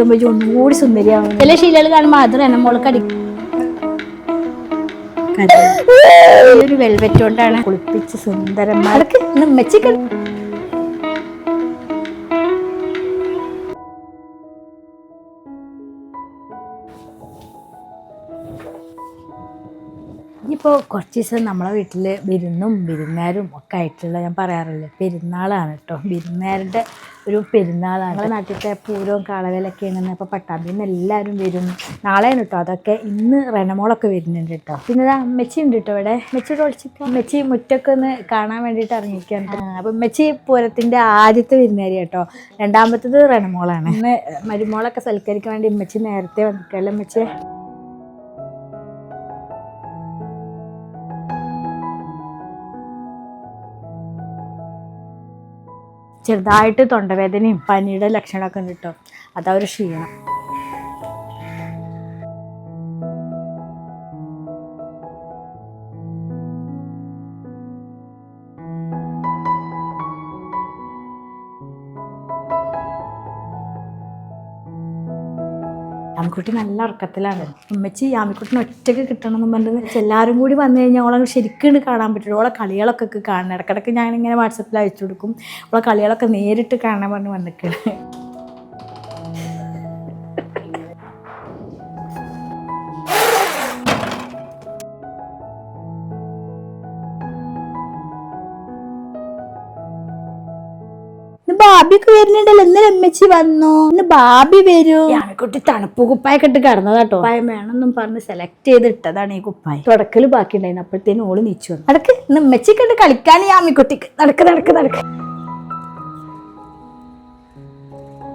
ഒന്നുകൂടി സുന്ദരിയാവും. ചില ശീലകൾ കാണുമ്പോൾ അത് റെനമോൾക്ക് ഒരു വെൽവെറ്റ് കൊണ്ടാണ് കുളിപ്പിച്ച് സുന്ദരന്മാർക്ക് മെച്ചിക്ക. ഇനിയിപ്പോൾ കുറച്ച് ദിവസം നമ്മളെ വീട്ടിൽ വിരുന്നും വിരുന്നുകാരും ഒക്കെ ആയിട്ടുള്ള, ഞാൻ പറയാറില്ല, പെരുന്നാളാണ് കേട്ടോ. വിരുന്നുകാരുടെ ഒരു പെരുന്നാളാണ്. ഞങ്ങളുടെ നാട്ടിലത്തെ പൂരവും കാളവേലൊക്കെ ആണെന്ന്. അപ്പോൾ പട്ടാമ്പിയിൽ നിന്ന് എല്ലാവരും വരും. നാളെയാണ് കേട്ടോ അതൊക്കെ. ഇന്ന് റെനമോളൊക്കെ വരുന്നുണ്ട് കേട്ടോ. പിന്നെ ഇതാ മെച്ചി ഉണ്ട് കേട്ടോ ഇവിടെ. മെച്ചിയുടെ ഒളിച്ചിപ്പോൾ മെച്ചി മുറ്റൊക്കെ ഒന്ന് കാണാൻ വേണ്ടിയിട്ട് ഇറങ്ങിയിരിക്കുകയാണ്. അപ്പം മെച്ചി പൂരത്തിൻ്റെ ആദ്യത്തെ വിരുന്നുകാരി കേട്ടോ. രണ്ടാമത്തേത് റെനമോളാണ്. ഇന്ന് മരുമോളൊക്കെ സൽക്കരിക്കാൻ വേണ്ടി മെച്ചി നേരത്തെ വന്നിട്ടല്ലേ മെച്ചി? ചെറുതായിട്ട് തൊണ്ടവേദനയും പനിയുടെ ലക്ഷണമൊക്കെ ഉണ്ട് കേട്ടോ. അതാ ഒരു ക്ഷീണം. യാമിക്കുട്ടി നല്ല ഉറക്കത്തിലാണ്. ഉമ്മച്ചി യാമിക്കുട്ടിനെ ഒറ്റയ്ക്ക് കിട്ടണമെന്ന് പറഞ്ഞിട്ട് എല്ലാവരും കൂടി വന്നു കഴിഞ്ഞാൽ ഓളെ ശരിക്കും കാണാൻ പറ്റുള്ളൂ. ഓളെ കളികളൊക്കെ കാണണം. ഇടയ്ക്കിടയ്ക്ക് ഞാനിങ്ങനെ വാട്സപ്പിൽ അയച്ചു കൊടുക്കും. ഓളെ കളികളൊക്കെ നേരിട്ട് കാണാൻ പറഞ്ഞ് വന്നിട്ടുണ്ട്. ബാബിക്ക് വരുന്നുണ്ടല്ലോ. ഇന്നലെ അമ്മച്ചി വന്നു. ഇന്ന് ബാബി വരൂ. യാമിക്കുട്ടി തണുപ്പ് കുപ്പായൊക്കെ ഇട്ട് കിടന്നതാട്ടോ. കുപ്പായം വേണമെന്നും പറഞ്ഞ് സെലക്ട് ചെയ്തിട്ടതാണ് ഈ കുപ്പായം. തുടക്കല് ബാക്കി ഉണ്ടായിരുന്നു. അപ്പോഴത്തേനും ഓള് നീച്ചു വന്നു. നടക്ക്, ഇന്ന് അമ്മച്ചിക്ക് ഉണ്ട് കളിക്കാൻ. യാമിക്കുട്ടിക്ക് നടക്ക് നടക്ക് നടക്ക്.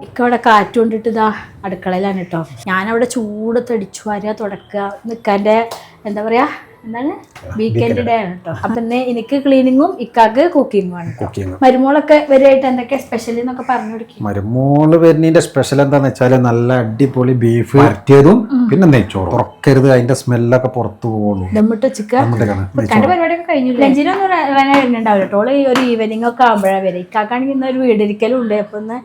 ഇക്കവിടെ കാറ്റ് കൊണ്ടിട്ട് ഇതാ അടുക്കളയിലാണ് കേട്ടോ. ഞാനവിടെ ചൂടത്തടിച്ചു വാരുക, തുടക്കുക. നിൽക്കാൻ്റെ എന്താ പറയാ, എന്താണ്, വീക്കെൻഡ് ഡേ ആണ് കേട്ടോ. അപ്പൊ തന്നെ എനിക്ക് ക്ലീനിങ്ങും ഇക്കാക്ക് കുക്കിങ്ങും ആണ്. മരുമോളൊക്കെ വരെയായിട്ട് എന്തൊക്കെ സ്പെഷ്യൽ എന്നൊക്കെ പറഞ്ഞു കൊടുക്കും. മരുമോള് വരുന്നതിന്റെ സ്പെഷ്യൽ എന്താന്ന് വെച്ചാല് നല്ല അടിപൊളി ബീഫ് വരട്ടിയതും പിന്നെ നെയ്ച്ചോറും. തുറക്കരുത്, അതിന്റെ സ്മെല്ലൊക്കെ പുറത്തു പോകുള്ളൂ. ദമ്മിട്ട് ചിക്കൻ പരിപാടിയൊക്കെ കഴിഞ്ഞു. ലഞ്ചിനൊന്നും വരുന്നുണ്ടാവില്ല കേട്ടോ. ഈ ഒരു ഈവനിങ് ഒക്കെ ആകുമ്പോഴാണ് വരെ. ഇക്കാക്കാണെങ്കിൽ ഇന്ന് ഒരു വീടിരിക്കലും ഉണ്ട്. അപ്പൊ ഇന്ന്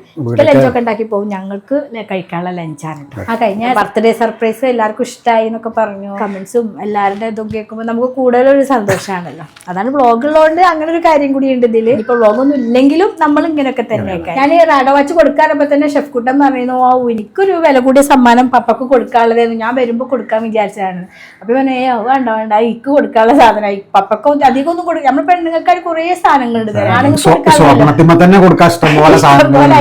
ലഞ്ചൊക്കെ ഉണ്ടാക്കി പോകും. ഞങ്ങൾക്ക് കഴിക്കാനുള്ള ലഞ്ചാണ് കേട്ടോ. ആ കഴിഞ്ഞ ബർത്ത്ഡേ സർപ്രൈസ് എല്ലാവർക്കും ഇഷ്ടമായി എന്നൊക്കെ പറഞ്ഞു. കമന്റ്സും എല്ലാവരുടെ ഇതൊക്കെ നമുക്ക് കൂടുതലൊരു സന്തോഷമാണല്ലോ. അതാണ് വ്ളോഗ് ഉള്ളതുകൊണ്ട് അങ്ങനെ ഒരു കാര്യം കൂടി ഉണ്ട് ഇതില്. ഇപ്പൊ വ്ളോഗൊന്നും ഇല്ലെങ്കിലും നമ്മൾ ഇങ്ങനെയൊക്കെ തന്നെയൊക്കെ. ഞാൻ റാഡോ വാച്ച് കൊടുക്കാറപ്പോ തന്നെ ഷെഫ് കുട്ടൻ പറയുന്നു, എനിക്കൊരു വില കൂടിയ സമ്മാനം പപ്പക്ക് കൊടുക്കാനുള്ളതെന്ന് ഞാൻ വരുമ്പോ കൊടുക്കാൻ വിചാരിച്ചതാണ്. അപ്പൊ വേണ്ട വേണ്ട, ഇക്ക് കൊടുക്കാനുള്ള സാധനമായി. പപ്പക്ക് അധികം ഒന്നും കൊടുക്കാം. നമ്മൾ പെണ്ണുങ്ങൾക്കാർ കുറെ സാധനങ്ങളുണ്ട്.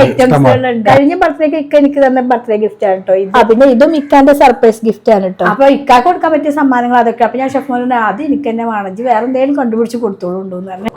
ഐറ്റംസുകളുണ്ട്. കഴിഞ്ഞ ബർത്ത്ഡേക്ക് ഇക്ക എനിക്ക് തന്നെ ബർത്ത്ഡേ ഗിഫ്റ്റ് ആണ് കേട്ടോ. പിന്നെ ഇതും ഇക്കാന്റെ സർപ്രൈസ് ഗിഫ്റ്റ് ആണ് കേട്ടോ. അപ്പൊ ഇക്കാക്ക് കൊടുക്കാൻ പറ്റിയ സമ്മാനങ്ങൾ അതൊക്കെ. അപ്പൊ ഞാൻ ഷെഫ് അത് എനിക്ക് തന്നെ വേണം, വേറെ എന്തെങ്കിലും കണ്ടുപിടിച്ച് കൊടുത്തോളൂന്ന് പറഞ്ഞു.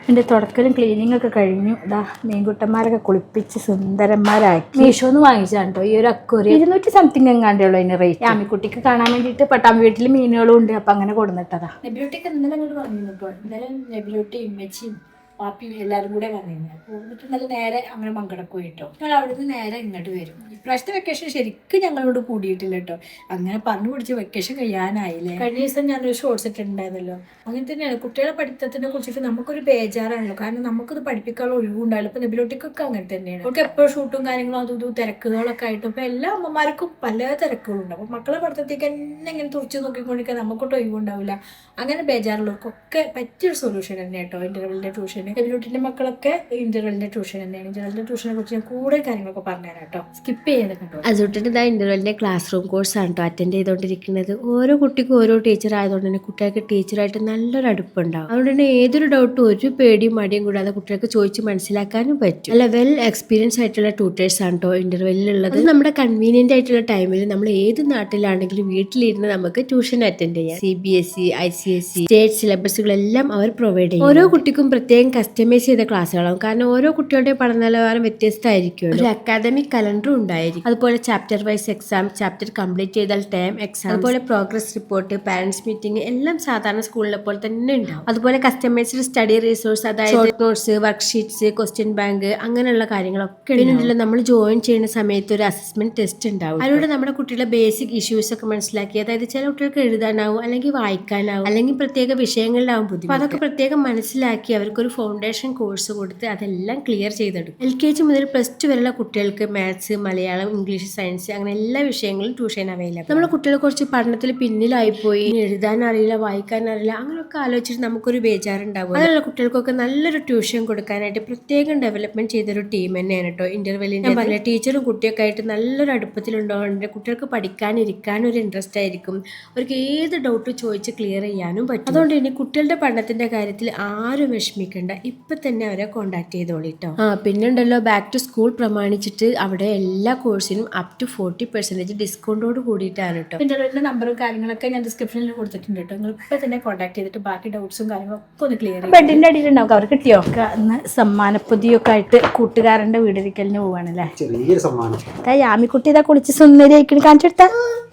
എൻ്റെ തുടക്കലും ക്ലീനിങ് ഒക്കെ കഴിഞ്ഞു. ഇതാ മീൻകുട്ടന്മാരൊക്കെ കുളിപ്പിച്ച് സുന്ദരന്മാരാക്കി മീഷോന്ന് വാങ്ങിച്ചാണ് കേട്ടോ. ഈ ഒരു അക്വറി 200 സംതിങ് എങ്ങാണ്ടേ ഉള്ളൂ അതിന് റേറ്റ്. യാമിക്കുട്ടിക്ക് കാണാൻ വേണ്ടിയിട്ട് പട്ടാമ്പി വീട്ടിൽ മീനുകളും ഉണ്ട്. അപ്പം അങ്ങനെ കൊടുന്നിട്ടതാ. നെബിലോട്ടിക്ക് ഇന്നലെ അങ്ങോട്ട് പറഞ്ഞു കേട്ടോ. ഇന്നലെ നെബിലോട്ടി ഇമ്മച്ചിയും പാപ്പിയും എല്ലാവരും കൂടെ വന്നിരുന്നു. എന്നിട്ട് നല്ല നേരെ അങ്ങനെ മങ്കടക്ക് പോയിട്ടോ. ഞങ്ങൾ അവിടുന്ന് നേരെ ഇങ്ങോട്ട് വരും. ഇപ്രാവശ്യത്തെ വെക്കേഷൻ ശരിക്കും ഞങ്ങളോട് കൂടിയിട്ടില്ല കേട്ടോ. അങ്ങനെ പറഞ്ഞു പിടിച്ച് വെക്കേഷൻ കഴിയാനായില്ലേ. കഴിഞ്ഞ ദിവസം ഞാനൊരു ഷോർട്സ് ഇട്ടിട്ടുണ്ടായിരുന്നല്ലോ. അങ്ങനെ തന്നെയാണ് കുട്ടികളെ പഠിത്തത്തിനെ കുറിച്ചിട്ട് നമുക്കൊരു ബേജാറാണല്ലോ. കാരണം നമുക്കത് പഠിപ്പിക്കാനുള്ള ഒഴിവുണ്ടാവില്ല. ഇപ്പൊ നെബിലോട്ടിക്കൊക്കെ അങ്ങനെ തന്നെയാണ്. അവർക്ക് എപ്പോഴും ഷൂട്ടും കാര്യങ്ങളും അതും ഇതും തിരക്കുകളൊക്കെ ആയിട്ടും ഇപ്പൊ എല്ലാ അമ്മമാർക്കും പല തിരക്കുകളുണ്ട്. അപ്പൊ മക്കളെ പഠിത്തത്തേക്ക് എന്നെ ഇങ്ങനെ തുറച്ച് നോക്കിക്കൊണ്ടിരിക്കാൻ നമുക്കൊട്ട് ഒഴിവുണ്ടാവില്ല. അങ്ങനെ ബേജാറുള്ളവർക്കൊക്കെ പറ്റിയൊരു സൊല്യൂഷൻ തന്നെ കേട്ടോ ഇന്റർവെല്ലിന്റെ ട്യൂഷൻ. നെബിലോട്ടിന്റെ മക്കളൊക്കെ ഇന്റർവെല്ലിന്റെ ട്യൂഷൻ തന്നെയാണ്. ഇന്റർവെല്ലിന്റെ ട്യൂഷനെ കുറിച്ച് ഞാൻ കൂടുതൽ കാര്യങ്ങളൊക്കെ പറഞ്ഞുതരാം കേട്ടോ. സ്കിപ്പ് ചെയ്യുന്നുണ്ടോ. അതുകൊണ്ട് ഇതാ ഇന്റർവെല്ലിന്റെ ക്ലാസ് റൂം കോഴ്സ് ആണ് കേട്ടോ അറ്റൻഡ് ചെയ്തുകൊണ്ടിരിക്കുന്നത്. ഓരോ കുട്ടിക്കും ഓരോ ടീച്ചർ ആയതുകൊണ്ട് തന്നെ കുട്ടികൾക്ക് ടീച്ചറായിട്ട് നല്ലൊരു അടുപ്പുണ്ടാവും. അതുകൊണ്ട് തന്നെ ഏതൊരു ഡൗട്ടും ഒരു പേടിയും മടിയും കൂടാതെ കുട്ടികൾക്ക് ചോദിച്ച് മനസ്സിലാക്കാനും പറ്റും. നല്ല വെൽ എക്സ്പീരിയൻസ് ആയിട്ടുള്ള ട്യൂട്ടേഴ്സ് ആണ് കേട്ടോ ഇന്റർവെല്ലിലുള്ളത്. നമ്മുടെ കൺവീനിയന്റ് ആയിട്ടുള്ള ടൈമിൽ നമ്മൾ ഏത് നാട്ടിലാണെങ്കിലും വീട്ടിലിരുന്ന് നമുക്ക് ട്യൂഷൻ അറ്റൻഡ് ചെയ്യാം. CBSE, ICSE, സ്റ്റേറ്റ് സിലബസുകളെല്ലാം അവർ പ്രൊവൈഡ് ചെയ്യും. ഓരോ കുട്ടിക്കും പ്രത്യേകം കസ്റ്റമൈസ് ചെയ്ത ക്ലാസ്സുകളാവും. കാരണം ഓരോ കുട്ടികളുടെ പഠന നിലവാരം വ്യത്യസ്തമായിരിക്കും. ഒരു അക്കാദമിക് കലണ്ടറും ഉണ്ടായിരിക്കും. അതുപോലെ chapter wise exam, chapter complete ചെയ്താൽ ടേം എക്സാം, അതുപോലെ പ്രോഗ്രസ് റിപ്പോർട്ട്, പാരന്റ്സ് മീറ്റിംഗ് എല്ലാം സാധാരണ സ്കൂളിലെ പോലെ തന്നെ ഉണ്ടാവും. അതുപോലെ കസ്റ്റമൈസ്ഡ് സ്റ്റഡി റിസോഴ്സ്, അതായത് short notes, worksheets, question bank അങ്ങനെയുള്ള കാര്യങ്ങളൊക്കെ പിന്നെ നമ്മൾ ജോയിൻ ചെയ്യുന്ന സമയത്ത് ഒരു അസസ്മെന്റ് ടെസ്റ്റ് ഉണ്ടാവും. അതിലൂടെ നമ്മുടെ കുട്ടികളുടെ ബേസിക് ഇഷ്യൂസ് ഒക്കെ മനസ്സിലാക്കി, അതായത് ചില കുട്ടികൾക്ക് എഴുതാനാവും അല്ലെങ്കിൽ വായിക്കാനാവും അല്ലെങ്കിൽ പ്രത്യേക വിഷയങ്ങളിലാവും ബുദ്ധിമുട്ട്. അതൊക്കെ പ്രത്യേകം മനസ്സിലാക്കി അവർക്കൊരു ഫൗണ്ടേഷൻ കോഴ്സ് കൊടുത്ത് അതെല്ലാം ക്ലിയർ ചെയ്തെടുക്കും. LKG മുതൽ +2 വരെയുള്ള കുട്ടികൾക്ക് മാത്സ്, മലയാളം, ഇംഗ്ലീഷ്, സയൻസ് അങ്ങനെ എല്ലാ വിഷയങ്ങളും ട്യൂഷൻ അവൈലബിൾ. നമ്മുടെ കുട്ടികൾ കുറച്ച് പഠനത്തിൽ പിന്നിലായിപ്പോയി, എഴുതാൻ അറിയില്ല, വായിക്കാൻ അറിയില്ല, അങ്ങനെയൊക്കെ ആലോചിച്ചിട്ട് നമുക്കൊരു ബേജാറുണ്ടാവും. അങ്ങനെയുള്ള കുട്ടികൾക്കൊക്കെ നല്ലൊരു ട്യൂഷൻ കൊടുക്കാനായിട്ട് പ്രത്യേകം ഡെവലപ്മെന്റ് ചെയ്തൊരു ടീം തന്നെയാണ് കേട്ടോ ഇന്റർവെല്ലിന്റെ. ഞാൻ പറഞ്ഞ ടീച്ചറും കുട്ടിയൊക്കെ ആയിട്ട് നല്ലൊരു അടുപ്പത്തിലുണ്ടാവുന്നുണ്ട്. കുട്ടികൾക്ക് പഠിക്കാനിരിക്കാനും ഒരു ഇൻട്രസ്റ്റ് ആയിരിക്കും. അവർക്ക് ഏത് ഡൗട്ട് ചോദിച്ച് ക്ലിയർ ചെയ്യാനും പറ്റും. അതുകൊണ്ട് ഇനി കുട്ടികളുടെ പഠനത്തിന്റെ കാര്യത്തിൽ ആരും വിഷമിക്കണ്ട, ഇപ്പൊ തന്നെ അവരെ കോൺടാക്ട് ചെയ്തോളിട്ടോ. പിന്നുണ്ടല്ലോ, ബാക്ക് ടു സ്കൂൾ പ്രമാണിച്ചിട്ട് അവിടെ എല്ലാ കോഴ്സിനും up to 40% ഡിസ്കൗണ്ടോട് കൂടിയിട്ടാണ് കേട്ടോ. ഇന്റർവെല്ലിന്റെ നമ്പറും കാര്യങ്ങളൊക്കെ ഞാൻ ഡിസ്ക്രിപ്ഷനിൽ കൊടുത്തിട്ടുണ്ട് കേട്ടോ. നിങ്ങൾ ഇപ്പൊ തന്നെ കോൺടാക്ട് ചെയ്തിട്ട് ബാക്കി ഡൗട്ട്സും കാര്യങ്ങളൊക്കെ ഒന്ന് ക്ലിയർ ചെയ്യും. ബെഡിന്റെ അടിയിലുണ്ടാവും. അവർ കിട്ടിയോ? ഇന്ന് സമ്മാനപ്പൊതിയൊക്കെ ആയിട്ട് കൂട്ടുകാരന്റെ വീടിരിക്കലിന് പോവാണല്ലേ. ചെറിയൊരു സമ്മാനം. യാമിക്കുട്ടി ഇതാ കുളിച്ച് സുന്ദരിയായിക്കണ്. കാണിച്ചെടുത്ത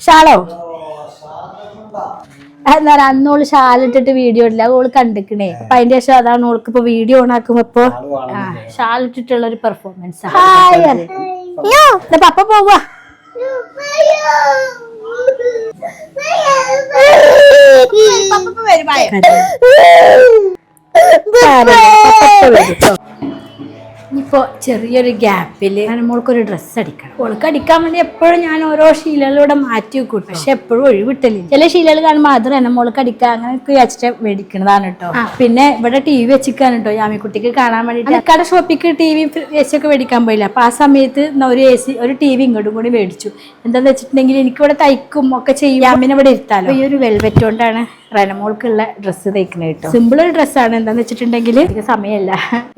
ഷാളോ എന്നാലും അന്നോള് ഷാലിട്ടിട്ട് വീഡിയോ ഇല്ല, ഓള് കണ്ടിക്കണേ. അപ്പൊ അതിന്റെ ശേഷം അതാണ് ഓൾക്ക് ഇപ്പൊ വീഡിയോ ഓൺ ആക്കുമ്പോ ഇപ്പൊ ഷാലിട്ടിട്ടുള്ള ഒരു പെർഫോമൻസ്. പപ്പ പോവാ. ഇനിയിപ്പോ ചെറിയൊരു ഗ്യാപ്പില് മോൾക്കൊരു ഡ്രസ്സ് അടിക്കണം. ഓൾക്ക് അടിക്കാൻ വേണ്ടി എപ്പോഴും ഞാൻ ഓരോ ശീലകളിലൂടെ മാറ്റി വെക്കും, പക്ഷെ എപ്പോഴും ഒഴിവിട്ടില്ല. ചില ശീലകൾ കാണുമ്പോൾ അത് തന്നെ മോൾക്ക് അടിക്കാൻ അങ്ങനെയൊക്കെ വെച്ചിട്ട് മേടിക്കണതാണ് കേട്ടോ. പിന്നെ ഇവിടെ TV വെച്ചിക്കാണ് കേട്ടോ യാമിക്കുട്ടിക്ക് കാണാൻ വേണ്ടിട്ട്. കട ഷോപ്പിക്ക് TV AC ഒക്കെ മേടിക്കാൻ പോയില്ല. അപ്പൊ ആ സമയത്ത് ഒരു TV ഇങ്ങോട്ടും കൂടി മേടിച്ചു. എന്താന്ന് വെച്ചിട്ടുണ്ടെങ്കിൽ എനിക്കിവിടെ തയ്ക്കും ഒക്കെ ചെയ്യും, യാമിനെ ഇവിടെ ഇരുത്താലോ. ഈ ഒരു വെൽവെറ്റ് കൊണ്ടാണ് റെനമോൾക്കുള്ള ഡ്രസ്സ് തയ്ക്കുന്നത് കേട്ടോ. സിമ്പിൾ ഒരു ഡ്രസ്സാണ്. എന്താന്ന് വെച്ചിട്ടുണ്ടെങ്കിൽ എനിക്ക് സമയമല്ല.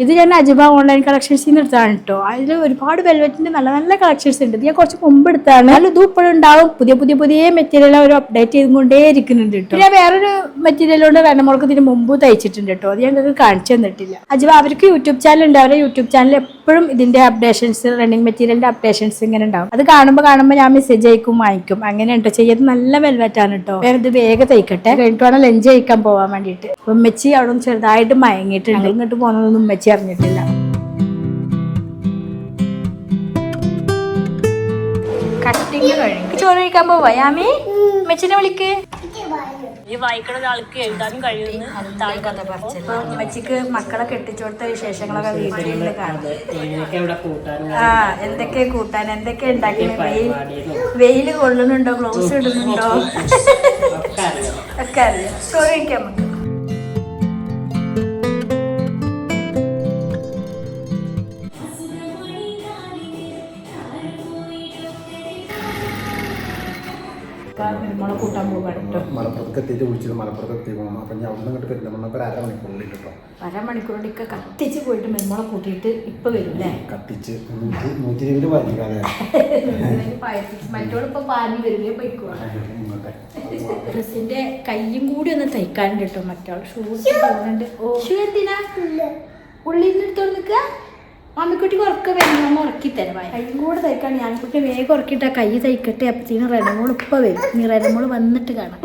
ഇത് ഞാൻ അജുബ ഓൺലൈൻ കളക്ഷൻസിൽ നിന്ന് എടുത്താണ് കേട്ടോ. അതിൽ ഒരുപാട് വെൽവെറ്റിന്റെ നല്ല നല്ല കളക്ഷൻസ് ഉണ്ട്. ഞാൻ കുറച്ച് മുമ്പ് എടുത്താണ്. നല്ല ഇത് ഇപ്പോഴും ഉണ്ടാവും. പുതിയ മെറ്റീരിയൽ അവർ അപ്ഡേറ്റ് ചെയ്തുകൊണ്ടേ ഇരിക്കുന്നുണ്ട് കേട്ടോ. ഞാൻ വേറൊരു മെറ്റീരിയൽ കൊണ്ട് റെനമോൾക്ക് ഇതിന് മുമ്പ് തയ്ച്ചിട്ടുണ്ട് കേട്ടോ. അത് ഞങ്ങൾക്ക് കാണിച്ചു തന്നിട്ടില്ല. അജുബ അവർക്ക് യൂട്യൂബ് ചാനൽ ഉണ്ട്. അവരുടെ യൂട്യൂബ് ചാനൽ എപ്പോഴും ഇതിന്റെ അപ്ഡേഷൻസ്, റണ്ണിങ് മെറ്റീരിയലിന്റെ അപ്ഡേഷൻസ് ഇങ്ങനെ ഉണ്ടാവും. അത് കാണുമ്പോൾ ഞാൻ മെസ്സേജ് അയക്കും, വാങ്ങിക്കും. അങ്ങനെ കേട്ടോ ചെയ്യുന്നത്. നല്ല വെൽവെറ്റാണ് കേട്ടോ. ഇത് വേഗം തയ്ക്കട്ടെ, കഴിഞ്ഞിട്ട് വേണം ലഞ്ച് കഴിക്കാൻ പോവാൻ വേണ്ടിയിട്ട്. ഉമ്മച്ചി അവിടെ നിന്ന് ചെറുതായിട്ട് മയങ്ങിയിട്ടുണ്ട്. ഇങ്ങോട്ട് പോകുന്നതൊന്നും ഉമ്മച്ചി അറിഞ്ഞിട്ടില്ല. കട്ടിങ് കഴിഞ്ഞു. ചോറ് കഴിക്കാൻ പോവാ യാമി. ഉമ്മച്ചിനെ വിളിക്ക്. ഈ വായിക്കുന്ന ഒരാൾക്ക് എഴുതാനും കഴിയുന്നു. ഉമ്മച്ചിക്ക് മക്കളെ കെട്ടിച്ചോടുത്ത വിശേഷങ്ങളൊക്കെ വീട്ടിൽ കാണും. എന്തൊക്കെ കൂട്ടാൻ, എന്തൊക്കെ ഉണ്ടാക്കി, വെയിൽ കൊള്ളുന്നുണ്ടോ, ഗ്ലൗസ് ഇടുന്നുണ്ടോ ഒക്കെ അറിയാം. ചോറ് കഴിക്കാൻ നമുക്ക്. കൂട്ടാൻ പോകാൻ മലപ്പുറത്ത് എത്തിയിട്ട് വിളിച്ചിട്ട് മലപ്പുറത്ത് എത്തി പോകണം. അപ്പം ഞാൻ അവിടെ നിന്ന് പെരുന്തമണ്ണ ഒരു അരമണിക്കൂറിൽ കേട്ടോ. അരമണിക്കൂറിലൊക്കെ കത്തിച്ച് പോയിട്ട് മെമ്മളെ കൂട്ടിയിട്ട് ഇപ്പൊ വരും അല്ലേ. കത്തിച്ച് 120 പാലിക്കാതെ മറ്റോട് ഇപ്പൊ പാലി വരുകയെ പോയിക്കോളാം. ഡ്രസ്സിന്റെ കയ്യും കൂടി ഒന്ന് തയ്ക്കാനുണ്ട് കേട്ടോ. മറ്റോ ഷൂസ് പോകുന്നുണ്ട്. ഷൂ എന്തിനാ ഉള്ളിൽ നിന്ന് എടുത്തോണ്ട് നിൽക്കുക. മമ്മിക്കുട്ടി ഉറക്കം വരും, നമ്മൾ ഉറക്കി തരാം. കയ്യും കൂടെ തയ്ക്കാൻ ഞാനിക്കുട്ടി വേഗം ഉറക്കിയിട്ട് ആ കൈ തയ്ക്കട്ടെ. അപ്പത്തേനും റെനമോൾ ഇപ്പം വരും. നീ റെനമോൾ വന്നിട്ട് കാണാം.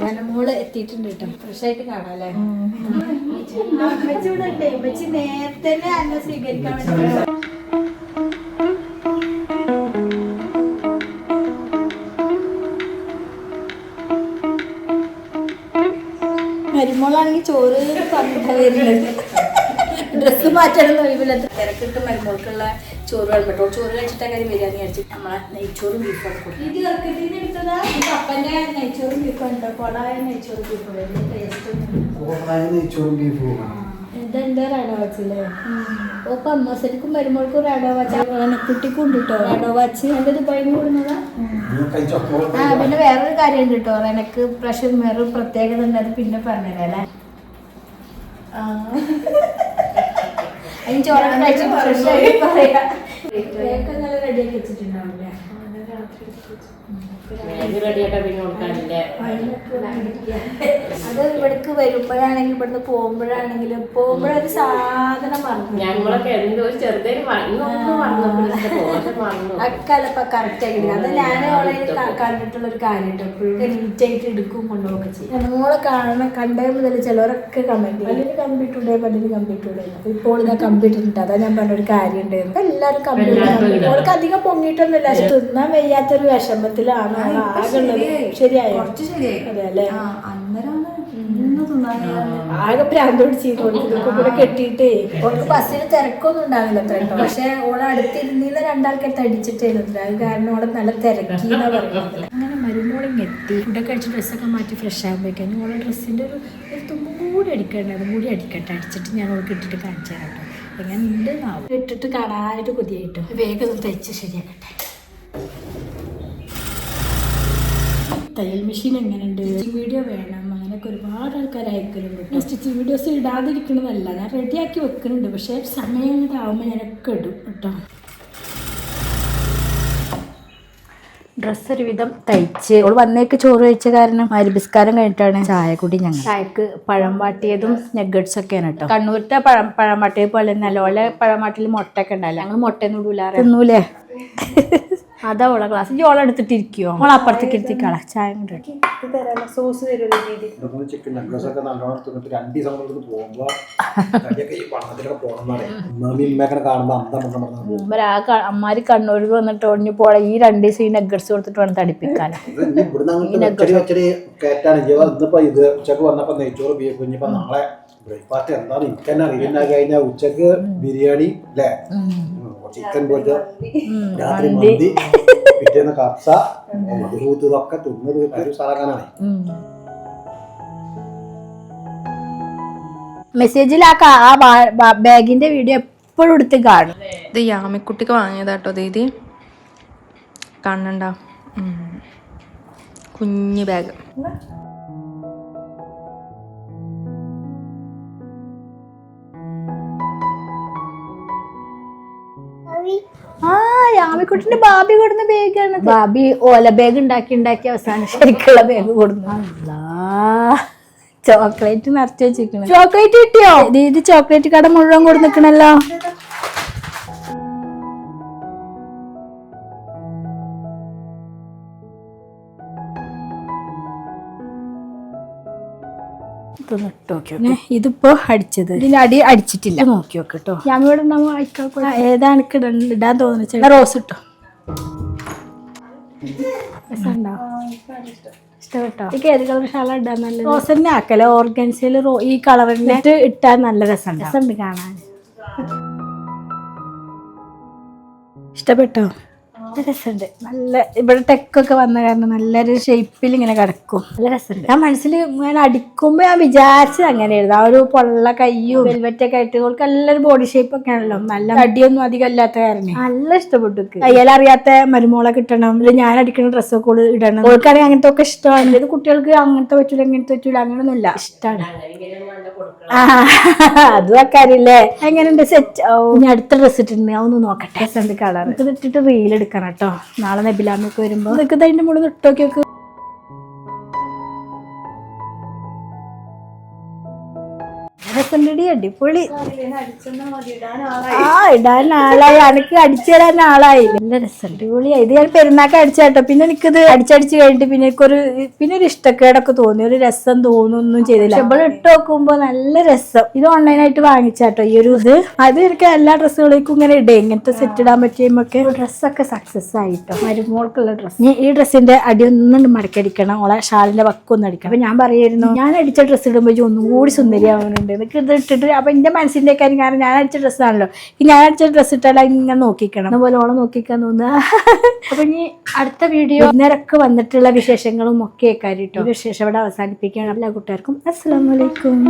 റെനമോള് എത്തിയിട്ടുണ്ട് കേട്ടോ. ഫ്രഷ് ആയിട്ട് കാണാല്ലേ. നേരത്തെ തന്നെ സ്വീകരിക്കാൻ വേണ്ടി മരുമോളാണെങ്കിൽ ചോറ് പറഞ്ഞിട്ടാ വരുന്നത്. ഡ്രസ്സ് മാറ്റാനൊന്നും ഒഴിവില്ലാത്ത തിരക്കിട്ട് മരുമോൾക്കുള്ള ചോറ് വേണം. ചോറ് കഴിച്ചിട്ടാ കാര്യം വരികയെന്ന് വിചാരിച്ചു നമ്മളെ നെയ്ച്ചോറും ബീഫൊക്കെ കൊടുക്കും. ഇത് ഇറക്കത്തിന് എടുത്തതാ. പപ്പന്റെ നെയ്ച്ചോറും ബീഫും ഉണ്ടോ? കൊളായ നെയ്ച്ചോറും ബീഫും വലിയ ടേസ്റ്റ്. ഇതെന്താ റെഡോ വാച്ചില്ലേ? ഓപ്പൊ അമ്മസരിക്കും മരുമോൾക്കും റെഡോ വാച്ച്, കുട്ടിക്കും ഉണ്ട് കേട്ടോ റെഡോ വാച്ച്. എൻ്റെ ദുബായിന്ന് കൊടുക്കുന്നതാ. പിന്നെ വേറൊരു കാര്യം ഉണ്ട് കേട്ടോ. എനിക്ക് പ്രഷർ വേറെ പ്രത്യേകത ഉണ്ട്. അത് പിന്നെ പറഞ്ഞല്ലേ. അതിന് ചോറൊക്കെ കഴിച്ച് പറയാ. നല്ല റെഡിയാക്കി വെച്ചിട്ടുണ്ടാവില്ലേ. അത് ഇവിടേക്ക് വീട്ടിലേക്ക് വരുമ്പോഴാണെങ്കിലും ഇവിടുന്ന് പോകുമ്പോഴാണെങ്കിലും പോകുമ്പോഴൊരു സാധനം മറന്നു ഞങ്ങളൊക്കെ എന്തോ ചെറുതേ അക്കലപ്പ കറക്റ്റ് ആയിട്ട് അത് ഞാൻ അവളെ കണ്ടിട്ടുള്ള ഒരു കാര്യം കേട്ടോ. എപ്പോഴും നീറ്റായിട്ട് എടുക്കും കൊണ്ടുപോകുക ചെയ്യും. നമ്മളെ കണ്ടേ മുതൽ ചിലവരൊക്കെ കമന്റ് ചെയ്യും പല്ലിന് കമ്പ്യൂട്ടർ ഉണ്ടേ പല്ലിന് കമ്പ്യൂട്ടർ ഉണ്ടേ. അപ്പൊ ഇപ്പോൾ ഇതാ കമ്പ്യൂട്ടർ ഉണ്ട്. അതാ ഞാൻ പറഞ്ഞൊരു കാര്യം ഉണ്ടായിരുന്നു. അപ്പൊ എല്ലാവരും കമ്പ്യൂട്ടർ അവൾക്ക് അധികം പൊങ്ങിയിട്ടൊന്നുമില്ല. തിന്നാൻ വയ്യാത്തൊരു വിഷമത്തിലാണ് ആകെ ഉള്ളത്. ശരിയായോ? അതെ അല്ലേ? ആകെ പ്രാന്ത് പിടിച്ചിരുന്നു. ഇതൊക്കെ കൂടെ കെട്ടിയിട്ടേ ഓൾക്ക് ബസ്സിന് തിരക്കൊന്നും ഉണ്ടാവില്ല അത്ര കേട്ടോ. പക്ഷെ ഓളെ അടുത്തിരുന്നില്ല രണ്ടാൾക്കടുത്ത് അടിച്ചിട്ടായിരുന്നു. അത് കാരണം ഓളെ നല്ല തിരക്കിന്നാ പറയുന്നത്. അങ്ങനെ മരുമോളിങ് എത്തി ഫുഡൊക്കെ അടിച്ച് ഡ്രസ്സൊക്കെ മാറ്റി ഫ്രഷ് ആകുമ്പോഴേക്കും ഓളെ ഡ്രസ്സിൻ്റെ ഒരു തുമ്പും കൂടി അടിക്കണ്ടേ. അതും കൂടി അടിക്കട്ടെ. അടിച്ചിട്ട് ഞാൻ ഓൾക്ക് ഇട്ടിട്ട് കാണിച്ചു തരാം കേട്ടോ. എങ്ങനെ ഉണ്ട് നാവും ഇട്ടിട്ട് കാണാനായിട്ട് കൊതിയായിട്ടോ. വേഗം ഒന്ന് തയ്ച്ച് ശരിയാക്കട്ടെ. തയ്യൽ മെഷീൻ എങ്ങനെയുണ്ട്, വീഡിയോ വേണം, അങ്ങനെയൊക്കെ ഒരുപാട് ആൾക്കാർ അയക്കലുണ്ട്. സ്റ്റിച്ചിങ് വീഡിയോസ് ഇടാതിരിക്കണതല്ല, ഞാൻ റെഡിയാക്കി വെക്കുന്നുണ്ട്. പക്ഷേ സമയം ഇതാവുമ്പോൾ ഞാനൊക്കെ ഇടും കേട്ടോ. ഡ്രസ്സ് ഒരുവിധം തയ്ച്ച് ഓൾ വന്നേക്ക് ചോറ് കഴിച്ച കാരണം മരുബിസ്കാരം കഴിഞ്ഞിട്ടാണ് ചായ കൂടി. ഞങ്ങൾ ചായക്ക് പഴം വാട്ടിയതും നെഗറ്റ്സ് ഒക്കെയാണ് കേട്ടോ. കണ്ണൂരത്തെ പഴം വാട്ടിയത് പോലെ തന്നെ ഓലെ പഴം വാട്ടിൽ മുട്ടയൊക്കെ ഉണ്ടാവില്ല. ഞങ്ങൾ മുട്ടയൊന്നും ഇടൂലാറ് തിന്നൂലേ. അതാ ഓളെ ക്ലാസ്. ഈ ഓളെ എടുത്തിട്ടിരിക്കുവോ? ഓളെ അപ്പുറത്തേക്ക് ഇരുത്തിക്കളാ. ചായ സോസ് ചിക്കൻ നഗ്ഗറ്റ്സ് ഒക്കെ നല്ലോണം തിന്നിട്ട് 2 ദിവസം കൊണ്ട് പോകുമ്പോ അമ്മാര് കണ്ണൂർക്ക് വന്നിട്ട് ഒഴിഞ്ഞു പോളെ ഈ 2 ദിവസം ഈ നഗ്ഗറ്റ്സ് കൊടുത്തിട്ട് വേണം തടിപ്പിക്കാൻ. ഇന്നിപ്പോ ഇത് ഉച്ചക്ക് വന്നപ്പോ നെയ്ച്ചോറ് ബീഫ് കുഞ്ഞിപ്പോ നാളെ ബ്രേക്ക്ഫാസ്റ്റ് എന്താണ് എനിക്ക് തന്നെ അറിയുന്ന കഴിഞ്ഞാൽ ഉച്ചക്ക് ബിരിയാണി അല്ലേ, ചിക്കൻ പൊരിച്ച, രാത്രി മന്തി, പിറ്റേന്ന് കപ്സ, മധുരൂത്ത്, ഇതൊക്കെ തിന്നത് ഒരു സാധനമാണ്. മെസ്സേജിൽ ആ ബാഗിന്റെ വീഡിയോ എപ്പോഴും എടുത്ത് കാണും. ഇത് യാമിക്കുട്ടിക്ക് വാങ്ങിയതാട്ടോ ദീദി. കാണണ്ട കുഞ്ഞു ബാഗ്. ആ യാമിക്കുട്ടിന്റെ ബാബി കൊടുന്ന ബാഗാണ്. ബാബി ഓല ബാഗ് ഉണ്ടാക്കി അവസാനം ശരിക്കുള്ള ബാഗ് കൊടുന്നു. ചോക്ലേറ്റ് നിറച്ച് വെച്ചിരിക്കണ. ചോക്ലേറ്റ് കിട്ടിയോ? ദീദി ചോക്ലേറ്റ് കട മുഴുവൻ കൊടുന്നിക്കണല്ലോ. ഇതിപ്പോ അടിച്ചത് ഇതിന്റെ അടി അടിച്ചിട്ടില്ല. നോക്കി നോക്ക് കേട്ടോ. ഞാൻ ഇവിടെ ഉണ്ടാവുമ്പോ ഏതാണ് ഇടാൻ തോന്നുന്നു. റോസ് ഇട്ടോ. ഇഷ്ടപ്പെട്ടോ? എനിക്ക് ഏത് കളർ ഷാള ഇടാൻ നല്ല റോസ് തന്നെ ആക്കല. ഓർഗൻസിൽ ഈ കളറിന്റെ ഇട്ടാൻ നല്ല രസമുണ്ട് കാണാൻ. ഇഷ്ടപ്പെട്ടോ? രസമുണ്ട്. നല്ല ഇവിടെ ടെക്കൊക്കെ വന്ന കാരണം നല്ലൊരു ഷേപ്പിൽ ഇങ്ങനെ കിടക്കും. നല്ല രസമുണ്ട്. ഞാൻ മനസ്സിൽ ഞാൻ അടിക്കുമ്പോ ഞാൻ വിചാരിച്ചത് അങ്ങനെയായിരുന്നു. ആ ഒരു പൊള്ള കയ്യും വെൽവെറ്റൊക്കെ ആയിട്ട് ഓൾക്ക് നല്ലൊരു ബോഡി ഷേപ്പ് ഒക്കെ ആണല്ലോ. നല്ല അടിയൊന്നും അധികം അല്ലാത്ത കാരണം നല്ല ഇഷ്ടപ്പെട്ടു. തയ്യലറിയാത്ത മരുമോളെ കിട്ടണം. ഞാൻ അടിക്കുന്ന ഡ്രസ്സൊക്കെ ഓള് ഇടണം. ഓൾക്കാണെങ്കിൽ അങ്ങനത്തെ ഒക്കെ ഇഷ്ടമാണ്. ഇത് കുട്ടികൾക്ക് അങ്ങനത്തെ പറ്റൂല ഇങ്ങനത്തെ പറ്റൂല അങ്ങനെയൊന്നുമില്ല. ഇഷ്ടമാണ്. അതും ആക്കാരില്ലേ. എങ്ങനെയുണ്ട് സെറ്റ്? ഞാൻ അടുത്ത ഡ്രസ്സ് ഇട്ടിട്ടുണ്ട്. അതൊന്ന് നോക്കട്ടെ. രസമുണ്ട് കളർ. ഇത് ഇട്ടിട്ട് റീൽ എടുക്കണം കേട്ടോ. നാളെ നബിലാമൊക്കെ വരുമ്പോ ഇതൊക്കെ അതിന്റെ മുകളിൽ ഇട്ടോക്കി വെക്ക്. അടിപൊളി. ഇടാൻ ആളായി. എനിക്ക് അടിച്ചു തരാൻ ആളായി. നല്ല രസം. അടിപൊളിയായി. ഇത് ഞാൻ പെരുന്നാക്ക് അടിച്ചാട്ടോ. പിന്നെ എനിക്കിത് അടിച്ചടിച്ച് കഴിഞ്ഞിട്ട് പിന്നെ ഒരു ഇഷ്ടക്കേടൊക്കെ തോന്നി. ഒരു രസം തോന്നുന്നൊന്നും ചെയ്തില്ല. ഇവിടെ ഇട്ട് നോക്കുമ്പോ നല്ല രസം. ഇത് ഓൺലൈനായിട്ട് വാങ്ങിച്ചാട്ടോ ഈ ഒരു ഇത്. അത് എനിക്ക് എല്ലാ ഡ്രസ്സുകളേക്കും ഇങ്ങനെ ഇടേ. ഇങ്ങനത്തെ സെറ്റ് ഇടാൻ പറ്റിയുമ്പൊക്കെ ഡ്രസ്സൊക്കെ സക്സസ് ആയിട്ടോ. മരുമോൾക്കുള്ള ഡ്രസ്സ്. ഈ ഡ്രസ്സിന്റെ അടി ഒന്നും മടക്കടിക്കണം. ഓളെ ഷാളിന്റെ വക്കൊന്നും അടിക്കണം. അപ്പൊ ഞാൻ പറയായിരുന്നു ഞാൻ അടിച്ച ഡ്രസ്സ് ഇടുമ്പോൾ ഒന്നുകൂടി സുന്ദരിയാവുന്നുണ്ട്. എനിക്ക് ഇത് ഇട്ടിട്ട് അപ്പൊ എന്റെ മനസ്സിന്റെ കാര്യം കാരണം ഞാൻ അടിച്ച ഡ്രസ്സാണല്ലോ. ഈ ഞാൻ അടിച്ച ഡ്രസ്സ് ഇട്ടാൽ ഇങ്ങനെ നോക്കിക്കണം. അതുപോലെ ഓളെ നോക്കിക്കാൻ തോന്നുക. അപ്പൊ ഇനി അടുത്ത വീഡിയോ ഇന്നേരൊക്കെ വന്നിട്ടുള്ള വിശേഷങ്ങളും ഒക്കെ കാര്യട്ടോ. വിശേഷം ഇവിടെ അവസാനിപ്പിക്കുകയാണ്. എല്ലാ കൂട്ടുകാർക്കും അസ്സലാമു അലൈക്കും.